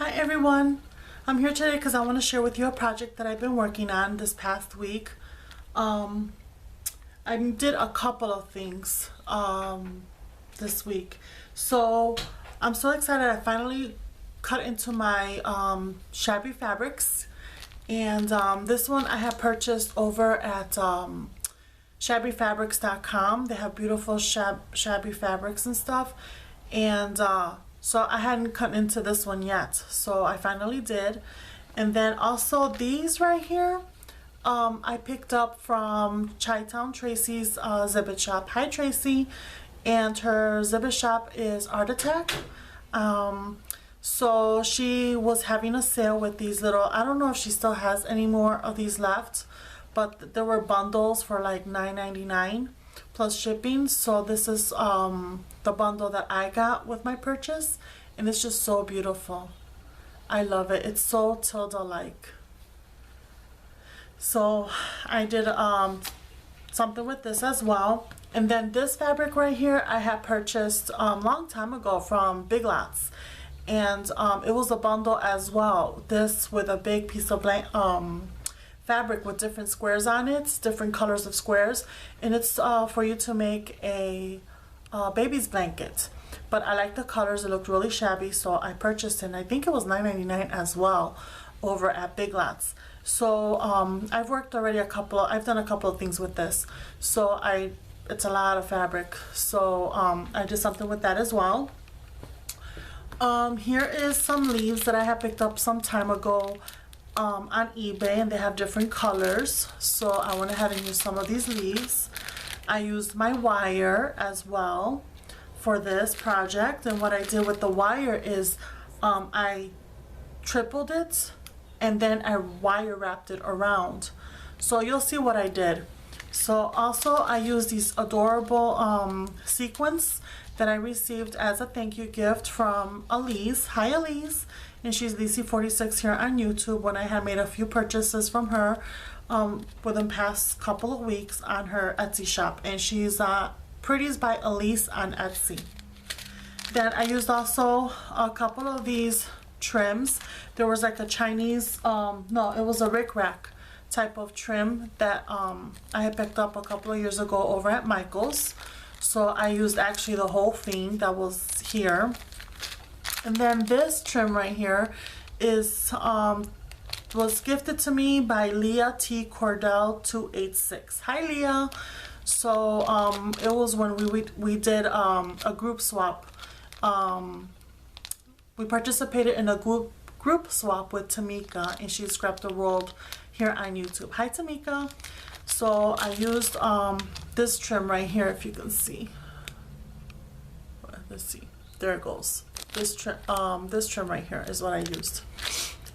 Hi everyone, I'm here today because I want to share with you a project that I've been working on this past week. I did a couple of things this week, so I'm so excited. I finally cut into my shabby fabrics, and this one I have purchased over at shabbyfabrics.com. They have beautiful shabby fabrics and stuff, and so I hadn't cut into this one yet, so I finally did. And then also these right here, I picked up from Chi-Town Tracy's Zibbit shop. Hi Tracy, and her Zibbit shop is Art Attack. So she was having a sale with these little, I don't know if she still has any more of these left, but there were bundles for like $9.99 plus shipping. So this is the bundle that I got with my purchase, and it's just so beautiful. I love it. It's so Tilda like. So I did something with this as well. And then this fabric right here I had purchased a long time ago from Big Lots, and it was a bundle as well. This with a big piece of fabric with different squares on it, different colors of squares, and it's for you to make a baby's blanket. But I like the colors. It looked really shabby, so I purchased it, and I think it was $9.99 as well over at Big Lots. So I've worked already I've done a couple of things with this, so it's a lot of fabric, so I did something with that as well. Here is some leaves that I had picked up some time ago on eBay, and they have different colors, so I went ahead and used some of these leaves. I used my wire as well for this project, and what I did with the wire is I tripled it and then I wire wrapped it around, so you'll see what I did. So also I used these adorable sequins that I received as a thank you gift from Elise. Hi Elise, and she's Lisi46 here on YouTube, when I had made a few purchases from her within the past couple of weeks on her Etsy shop, and she's Pretties by Elise on Etsy. Then I used also a couple of these trims. There was like a Chinese, no, it was a rickrack type of trim that I had picked up a couple of years ago over at Michael's. So I used actually the whole thing that was here. And then this trim right here is was gifted to me by Leah T. Cordell 286. Hi Leah. So it was when we did a group swap. We participated in a group swap with Tamika, and she scrapped the world here on YouTube. Hi Tamika. So I used this trim right here, if you can see. Let's see. There it goes. This trim right here is what I used.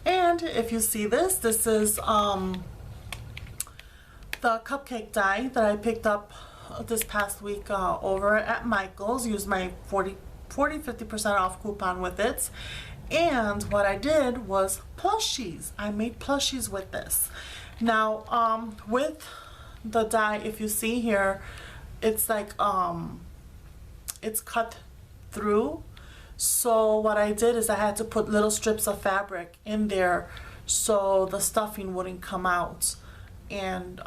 And if you see this is the cupcake die that I picked up this past week over at Michael's. Used my 50% off coupon with it. And what I did was plushies. I made plushies with this. Now with the die, if you see here, it's like it's cut through. So what I did is I had to put little strips of fabric in there so the stuffing wouldn't come out. And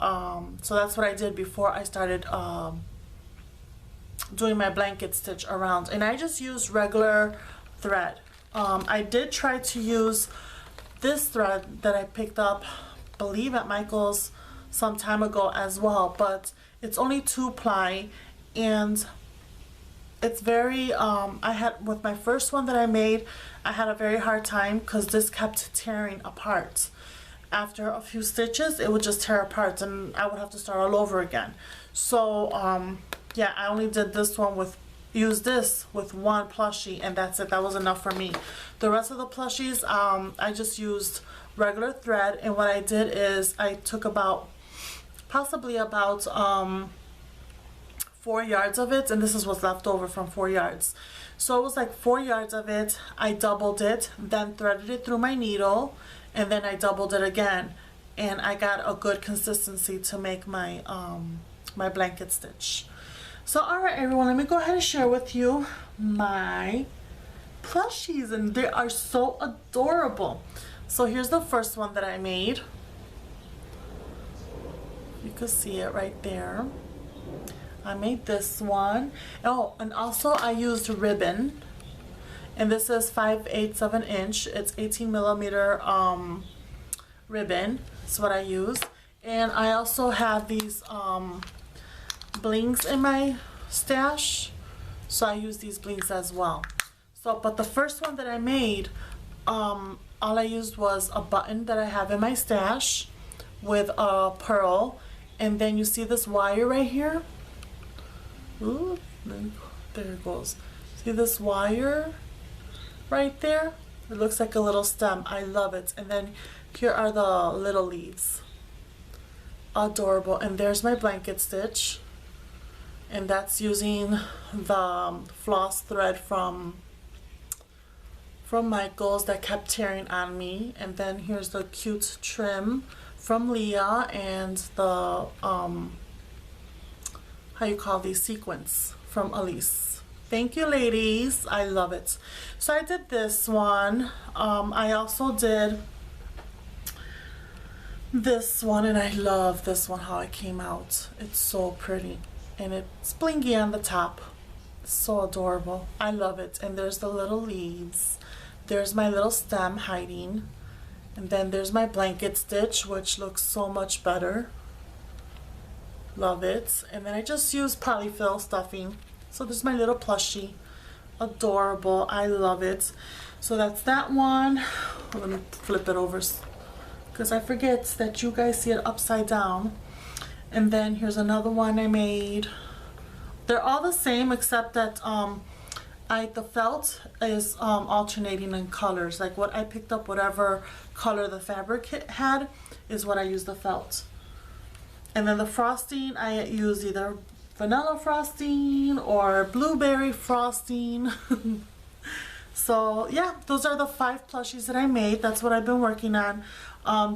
so that's what I did before I started doing my blanket stitch around. And I just used regular thread. I did try to use this thread that I picked up, I believe at Michael's some time ago as well, but it's only 2-ply, and it's very I had, with my first one that I made, I had a very hard time because this kept tearing apart. After a few stitches it would just tear apart and I would have to start all over again. So yeah, I only did this one with this with one plushie, and that's it. That was enough for me. The rest of the plushies I just used regular thread, and what I did is I took possibly about 4 yards of it, and this is what's left over from 4 yards. So it was like 4 yards of it. I doubled it, then threaded it through my needle, and then I doubled it again, and I got a good consistency to make my my blanket stitch. So alright everyone, let me go ahead and share with you my plushies, and they are so adorable. So here's the first one that I made. You can see it right there. I made this one. Oh, and also I used ribbon, and this is 5/8 of an inch. It's 18 millimeter ribbon. That's what I use. And I also have these blings in my stash, so I use these blings as well. So, but the first one that I made, all I used was a button that I have in my stash with a pearl, and then you see this wire right here. Ooh, there it goes. See this wire right there? It looks like a little stem. I love it. And then here are the little leaves. Adorable. And there's my blanket stitch, and that's using the floss thread from Michael's that kept tearing on me. And then here's the cute trim from Leah, and the how you call these, sequins from Elise. Thank you, ladies. I love it. So I did this one. I also did this one, and I love this one, how it came out. It's so pretty, and it's blingy on the top. So adorable. I love it. And there's the little leaves. There's my little stem hiding, and then there's my blanket stitch, which looks so much better. Love it. And then I just use polyfill stuffing. So there's my little plushie. Adorable. I love it. So that's that one. Let me flip it over because I forget that you guys see it upside down. And then here's another one I made. They're all the same except that the felt is alternating in colors. Like what I picked up, whatever color the fabric had is what I used the felt. And then the frosting, I use either vanilla frosting or blueberry frosting. So yeah, those are the 5 plushies that I made. That's what I've been working on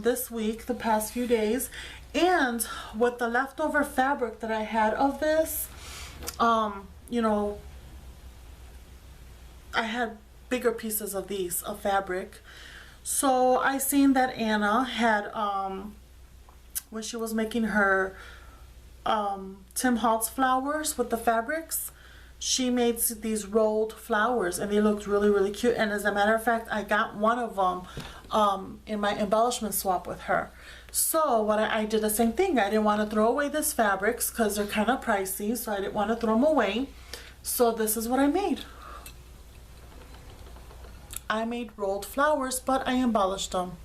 this week, the past few days. And with the leftover fabric that I had of this, you know, I had bigger pieces of these, of fabric. So I seen that Anna had, when she was making her Tim Holtz flowers with the fabrics, she made these rolled flowers, and they looked really, really cute. And as a matter of fact, I got one of them in my embellishment swap with her. So what I did the same thing. I didn't want to throw away these fabrics because they're kind of pricey, so I didn't want to throw them away. So this is what I made. I made rolled flowers, but I embellished them.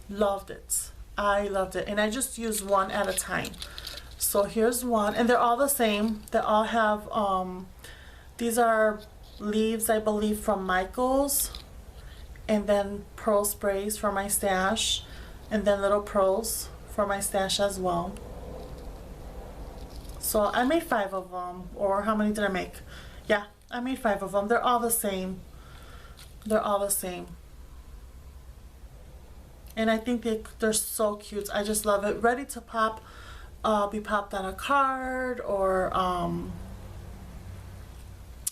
Loved it. I loved it. And I just used one at a time. So here's one, and they're all the same. They all have, these are leaves, I believe, from Michael's, and then pearl sprays for my stash, and then little pearls for my stash as well. So I made 5 of them, or how many did I make? Yeah, I made 5 of them. They're all the same. They're all the same. And I think they're so cute. I just love it. Ready to pop, be popped on a card, or on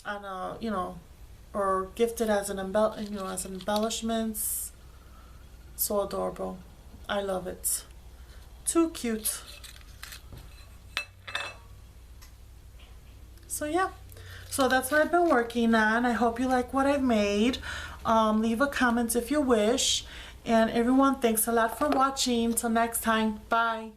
a, you know, or gifted as an as embellishments. So adorable. I love it. Too cute. So yeah. So that's what I've been working on. I hope you like what I've made. Leave a comment if you wish. And everyone, thanks a lot for watching. Till next time. Bye.